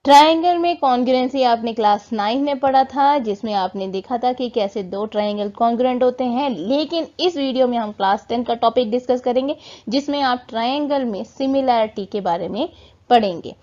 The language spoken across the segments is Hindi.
ट्रायंगल में कॉन्ग्रुएंसी आपने क्लास 9 में पढ़ा था, जिसमें आपने देखा था कि कैसे दो ट्रायंगल कॉन्ग्रुएंट होते हैं। लेकिन इस वीडियो में हम क्लास 10 का टॉपिक डिस्कस करेंगे, जिसमें आप ट्रायंगल में सिमिलैरिटी के बारे में पढ़ेंगे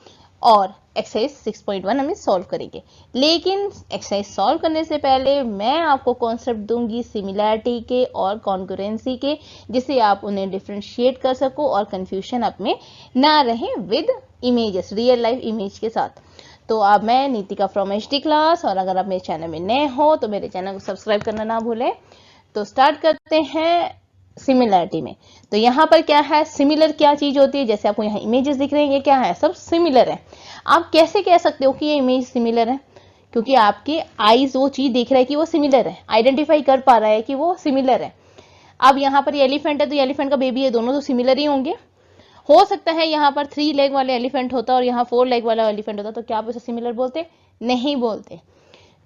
और एक्सरसाइज 6.1 हमें सॉल्व करेंगे। लेकिन एक्सरसाइज सॉल्व करने से पहले मैं आपको कॉन्सेप्ट दूंगी सिमिलैरिटी के और कॉन्ग्रुएंसी के, जिससे आप उन्हें डिफरेंशिएट कर सको और कंफ्यूजन आप में ना रहे with images, real life image के साथ। तो अब मैं नीतिका फ्रॉम HD क्लास, और अगर आप मेरे चैनल में नए हो तो मेरे चैनल को सब्सक्राइब करना ना भूलें। तो स्टार्ट करते हैं सिमिलैरिटी में। तो यहाँ पर क्या है, सिमिलर क्या चीज होती है? जैसे आपको यहाँ इमेजेस दिख रहे हैं, ये क्या है, सब सिमिलर है। आप कैसे कह सकते हो कि ये इमेज सिमिलर है? क्योंकि आपके आईज वो चीज देख रहा है कि वो सिमिलर है, आइडेंटिफाई कर पा रहा है कि वो सिमिलर है। अब यहाँ पर एलिफेंट है तो एलिफेंट का बेबी है, दोनों तो सिमिलर ही होंगे। हो सकता है यहाँ पर 3 लेग वाले एलिफेंट होता और यहाँ 4 लेग वाला एलिफेंट होता, तो क्या आप उसे सिमिलर बोलते? नहीं बोलते,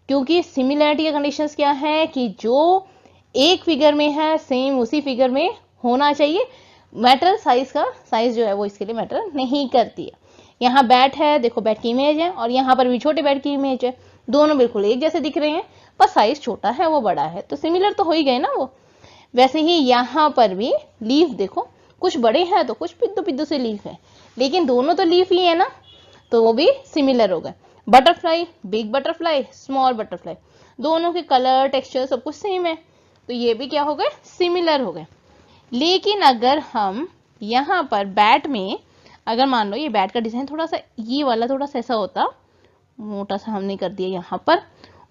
क्योंकि सिमिलैरिटी का कंडीशंस क्या है कि जो एक फिगर में है सेम उसी फिगर में होना चाहिए। मैटर साइज का, साइज जो है वो इसके लिए मैटर नहीं करती है। यहाँ बैट है, देखो बैट की इमेज है, और यहाँ पर भी छोटे बैट की इमेज है, दोनों बिल्कुल एक जैसे दिख रहे हैं, पर साइज छोटा है वो बड़ा है, तो सिमिलर तो हो ही गए ना वो। वैसे ही यहाँ पर भी लीफ देखो, कुछ बड़े हैं तो कुछ पिद्दू पिद्दू से लीफ है, लेकिन दोनों तो लीफ ही है ना, तो वो भी सिमिलर हो गए। Butterfly, big butterfly, small butterfly, दोनों के कलर, टेक्सचर सब कुछ सेम है, तो ये भी क्या हो गए, सिमिलर हो गए। लेकिन अगर हम यहाँ पर बैट में, अगर मान लो ये बैट का डिजाइन थोड़ा सा ये वाला थोड़ा सा ऐसा होता, मोटा सा हमने कर दिया यहाँ पर,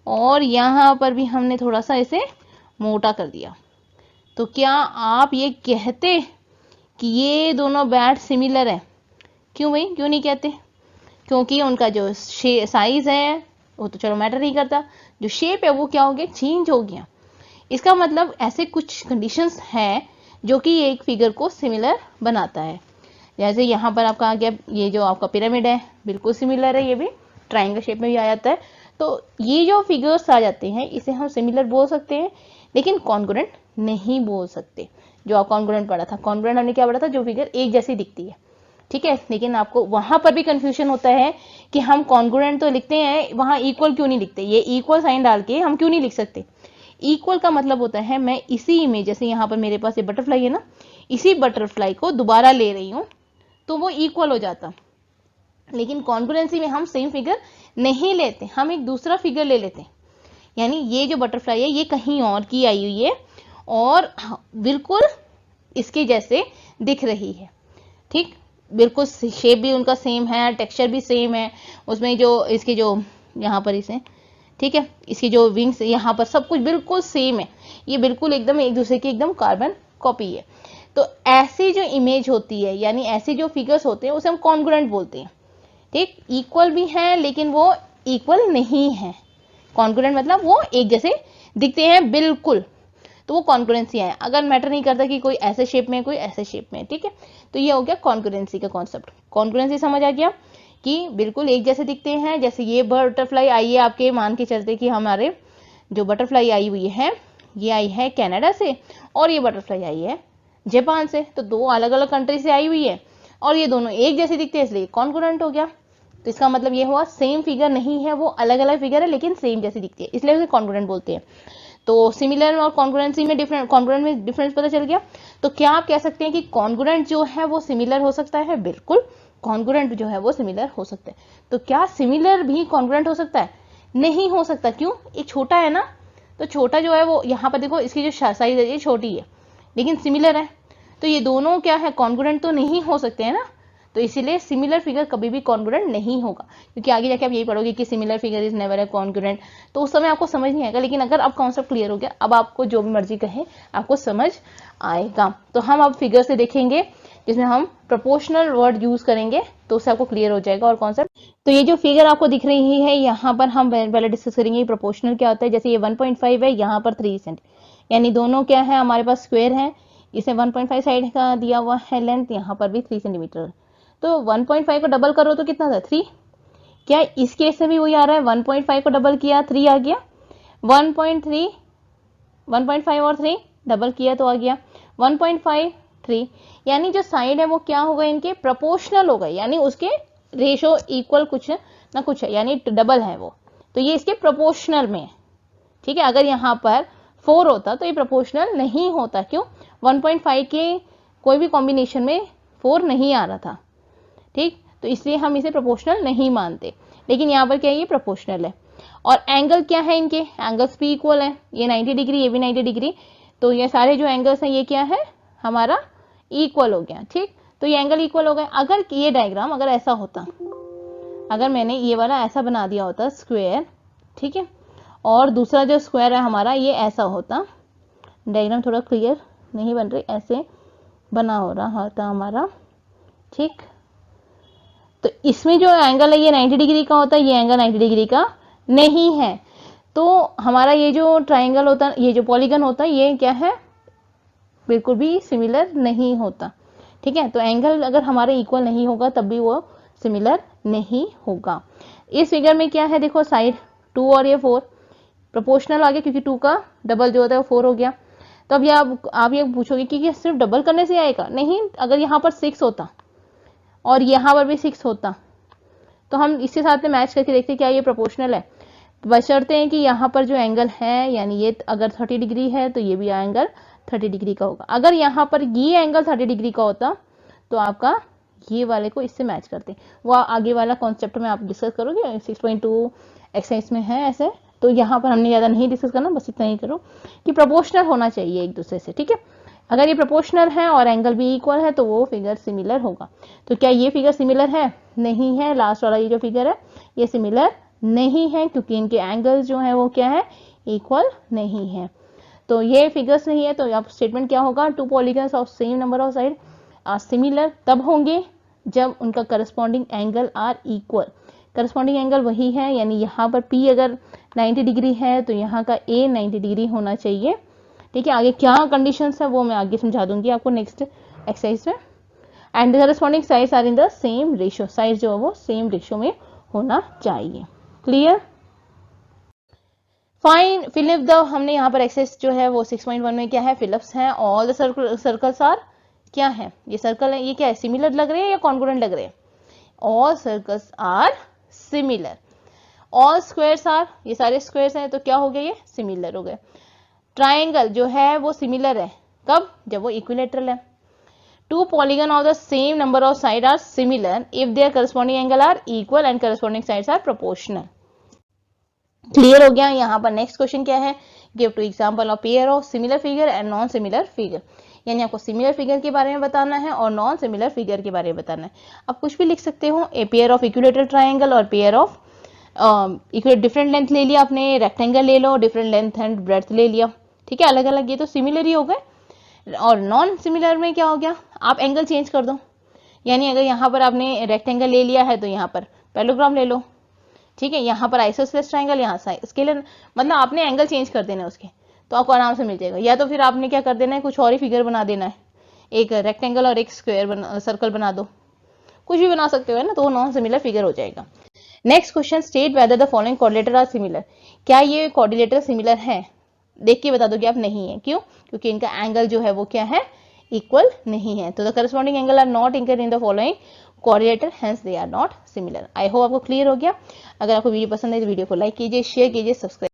और यहाँ पर भी हमने थोड़ा सा इसे मोटा कर दिया, तो क्या आप ये कहते कि ये दोनों बैट सिमिलर है? क्यों भाई, क्यों नहीं कहते? क्योंकि उनका जो साइज है वो तो चलो मैटर नहीं करता, जो शेप है वो क्या हो गया, चेंज हो गया। इसका मतलब ऐसे कुछ कंडीशंस हैं जो कि एक फिगर को सिमिलर बनाता है। जैसे यहाँ पर आपका आ गया, ये जो आपका पिरामिड है बिल्कुल सिमिलर है, ये भी ट्राइंगल शेप में भी आ जाता है। तो ये जो फिगर्स आ जाते हैं इसे हम सिमिलर बोल सकते हैं, लेकिन कॉन्ग्रुएंट नहीं बोल सकते। जो आप कॉन्ग्रुएंट पढ़ा था, कॉन्ग्रुएंट हमने क्या पढ़ा था, जो फिगर एक जैसी दिखती है, ठीक है। लेकिन आपको वहां पर भी कंफ्यूजन होता है कि हम कॉन्ग्रुएंट तो लिखते हैं, वहां इक्वल क्यों नहीं लिखते? ये इक्वल साइन डाल के हम क्यों नहीं लिख सकते? इक्वल का मतलब होता है मैं इसी इमेज, जैसे यहाँ पर मेरे पास ये बटरफ्लाई है ना, इसी बटरफ्लाई को दोबारा ले रही हूँ तो वो इक्वल हो जाता। लेकिन कॉन्ग्रुएंसी में हम सेम फिगर नहीं लेते, हम एक दूसरा फिगर ले लेते हैं। यानी ये जो बटरफ्लाई है ये कहीं और की आई हुई है और बिल्कुल इसके जैसे दिख रही है, ठीक, बिल्कुल शेप भी उनका सेम है, टेक्सचर भी सेम है, उसमें जो इसके जो यहाँ पर इसे, ठीक है, इसकी जो विंग्स यहाँ पर सब कुछ बिल्कुल सेम है, ये बिल्कुल एकदम एक दूसरे की एकदम कार्बन कॉपी है। तो ऐसी जो इमेज होती है, यानी ऐसे जो फिगर्स होते हैं उसे हम कॉन्ग्रुएंट बोलते हैं, ठीक। इक्वल भी है लेकिन वो इक्वल नहीं है। कॉन्ग्रुएंट मतलब वो एक जैसे दिखते हैं बिल्कुल, तो वो कॉन्ग्रुएंसी है। अगर मैटर नहीं करता कि कोई ऐसे शेप में कोई ऐसे शेप में, ठीक है। तो ये हो गया कॉन्ग्रुएंसी का कॉन्सेप्ट। कॉन्ग्रुएंसी समझ आ गया कि बिल्कुल एक जैसे दिखते हैं। जैसे ये बटरफ्लाई आई है, आपके मान के चलते कि हमारे जो बटरफ्लाई आई हुई है ये आई है कनाडा से और ये बटरफ्लाई आई है जापान से, तो दो अलग अलग कंट्री से आई हुई है और ये दोनों एक जैसे दिखते हैं, इसलिए कॉन्ग्रुएंट हो गया। तो इसका मतलब ये हुआ सेम फिगर नहीं है, वो अलग अलग फिगर है लेकिन सेम जैसी दिखती है, इसलिए उसे कॉन्ग्रुएंट बोलते हैं। तो सिमिलर और कॉन्ग्रुएंसी में डिफरेंट, कॉन्ग्रुएंट में डिफरेंस पता चल गया। तो क्या आप कह सकते हैं कि कॉन्ग्रुएंट जो है वो सिमिलर हो सकता है? बिल्कुल, कॉन्ग्रुएंट जो है वो सिमिलर हो सकता है। तो क्या सिमिलर भी कॉन्ग्रुएंट हो सकता है? नहीं हो सकता। क्यों? एक छोटा है ना, तो छोटा जो है वो यहाँ पर देखो इसकी जो साइज है ये छोटी है लेकिन सिमिलर है, तो ये दोनों क्या है, कॉन्ग्रुएंट तो नहीं हो सकते हैं ना। तो इसीलिए सिमिलर फिगर कभी भी कॉन्ग्रुएंट नहीं होगा, क्योंकि आगे जाके आप यही पढ़ोगे कि similar figure is never a congruent, तो उस समय आपको समझ नहीं आएगा। लेकिन अगर अब कॉन्सेप्ट क्लियर हो गया, अब आपको जो भी मर्जी कहे आपको समझ आएगा। तो हम अब फिगर से देखेंगे जिसमें हम प्रोपोर्शनल वर्ड यूज करेंगे, तो उससे आपको क्लियर हो जाएगा और कॉन्सेप्ट। तो ये जो फिगर आपको दिख रही है यहाँ पर हम पहले डिस्कस करेंगे प्रोपोर्शनल क्या होता है। जैसे ये 1.5 है, यहाँ पर 3 सेंट, यानी दोनों क्या है हमारे पास स्क्वायर है। इसे 1.5 साइड का दिया हुआ है लेंथ, यहाँ पर भी 3 सेंटीमीटर। तो 1.5 को डबल करो तो कितना था, 3। क्या इस केस से भी वही आ रहा है, 1.5 को डबल किया 3 आ गया, 1.3, 1.5 और 3 डबल किया तो आ गया 1.5, 3। यानी जो साइड है वो क्या हो गए, इनके प्रोपोर्शनल हो गए, यानी उसके रेशो इक्वल कुछ ना कुछ है, यानी डबल है वो, तो ये इसके प्रोपोर्शनल में है। ठीक है, अगर यहाँ पर 4 होता तो ये प्रोपोर्शनल नहीं होता। क्यों? 1.5 के कोई भी कॉम्बिनेशन में 4 नहीं आ रहा था। ठीक, तो इसलिए हम इसे प्रोपोर्शनल नहीं मानते, लेकिन यहाँ पर क्या है, ये प्रोपोर्शनल है। और एंगल क्या है इनके, एंगल्स भी इक्वल है, ये 90 डिग्री, ये भी 90 डिग्री, तो ये सारे जो एंगल्स हैं ये क्या है, हमारा इक्वल हो गया। ठीक, तो ये एंगल इक्वल हो गए। अगर ये डायग्राम अगर ऐसा होता, अगर मैंने ये वाला ऐसा बना दिया होता स्क्वायर, ठीक है, और दूसरा जो स्क्वायर है हमारा ये ऐसा होता, डायग्राम थोड़ा क्लियर नहीं बन रही, ऐसे बना हो रहा होता हमारा। ठीक, तो इसमें जो एंगल है ये 90 डिग्री का होता है, ये एंगल 90 डिग्री का नहीं है, तो हमारा ये जो ट्राइंगल होता है, ये जो पॉलीगन होता है, ये क्या है, बिल्कुल भी सिमिलर नहीं होता। ठीक है, तो एंगल अगर हमारे इक्वल नहीं होगा तब भी वो सिमिलर नहीं होगा। इस फिगर में क्या है, देखो साइड 2 और ये 4 प्रोपोर्शनल आ गया, क्योंकि 2 का डबल जो होता है वो 4 हो गया। तो अब ये आप ये पूछोगे कि ये सिर्फ डबल करने से आएगा, नहीं, अगर यहाँ पर 6 होता और यहाँ पर भी 6 होता तो हम इसके साथ में मैच करके देखते क्या ये प्रोपोर्शनल है, बशर्ते हैं कि यहाँ पर जो एंगल है, यानी ये अगर 30 डिग्री है तो ये भी एंगल 30 डिग्री का होगा। अगर यहाँ पर ये एंगल 30 डिग्री का होता तो आपका ये वाले को इससे मैच करते, वो आगे वाला कॉन्सेप्ट में आप डिस्कस करोगे, 6.2 एक्सरसाइज में है ऐसे, तो यहाँ पर हमने ज़्यादा नहीं डिस्कस करना, बस इतना ही करो कि प्रोपोर्शनल होना चाहिए एक दूसरे से। ठीक है, अगर ये प्रोपोर्शनल है और एंगल भी इक्वल है तो वो फिगर सिमिलर होगा। तो क्या ये फिगर सिमिलर है? नहीं है। लास्ट वाला ये जो फिगर है ये सिमिलर नहीं है, क्योंकि इनके एंगल्स जो है वो क्या है, इक्वल नहीं है। तो ये फिगर्स नहीं है, तो अब स्टेटमेंट क्या होगा, 2 polygons of same number of side are similar तब होंगे जब उनका corresponding angle are equal. Corresponding angle वही है, यानी यहाँ पर P अगर 90 डिग्री है तो यहाँ का A 90 डिग्री होना चाहिए। ठीक है, आगे क्या कंडीशंस है वो मैं आगे समझा दूंगी आपको नेक्स्ट एक्सरसाइज में। And the corresponding sides are in the same ratio, side जो है वो सेम रेशियो में होना चाहिए। क्लियर? फाइन, फिलिप द, हमने यहाँ पर एक्सरसाइज जो है वो 6.1 में क्या है, फिलिप्स है। ऑल द सर्कल्स आर, क्या है, ये सर्कल है, ये क्या है, सिमिलर लग रहे हैं या कॉन्ग्रुएंट लग रहे हैं? All circles are similar. All squares are, ये सारे स्क्वायर्स हैं तो क्या हो गए, ये सिमिलर हो गए। ट्राइंगल जो है वो सिमिलर है, कब, जब वो इक्विलेटरल है। 2 polygon of the same number of side are similar if their corresponding angle are equal and corresponding sides are proportional. Clear हो गया? यहाँ पर नेक्स्ट क्वेश्चन क्या है, give 2 example of pair of similar figure and non similar figure, यानी आपको सिमिलर फिगर के बारे में बताना है और नॉन सिमिलर फिगर के बारे में बताना है। आप कुछ भी लिख सकते हो, a pair of equilateral triangle और पेयर ऑफ डिफरेंट लेंथ ले लिया आपने, रेक्टेंगल ले लो, डिफरेंट लेंथ एंड ब्रेड्थ ले लिया। ठीक है, अलग अलग, ये तो सिमिलर ही हो गए। और नॉन सिमिलर में क्या हो गया, आप एंगल चेंज कर दो, यानी अगर यहाँ पर आपने रेक्टेंगल ले लिया है तो यहाँ पर पैरेललोग्राम ले लो। ठीक है, यहाँ पर आइसोसेलेस ट्राइंगल, यहाँ स्केलर, मतलब आपने एंगल चेंज कर देना है उसके, तो आपको आराम से मिल जाएगा। या तो फिर आपने क्या कर देना है, कुछ और ही फिगर बना देना है, एक रेक्टेंगल और एक स्क्वायर सर्कल बना दो, कुछ भी बना सकते हो ना, तो वो नॉन सिमिलर फिगर हो जाएगा। Next question, state whether the following coordinator are similar, क्या ये कोऑर्डिनेटर सिमिलर है? देख के बता दोगे आप, नहीं है। क्यों? क्योंकि इनका एंगल जो है वो क्या है, इक्वल नहीं है। तो the corresponding angle are not included in the following coordinator, hence they are not similar. I hope आपको क्लियर हो गया। अगर आपको वीडियो पसंद है तो वीडियो को लाइक कीजिए, शेयर कीजिए, सब्सक्राइब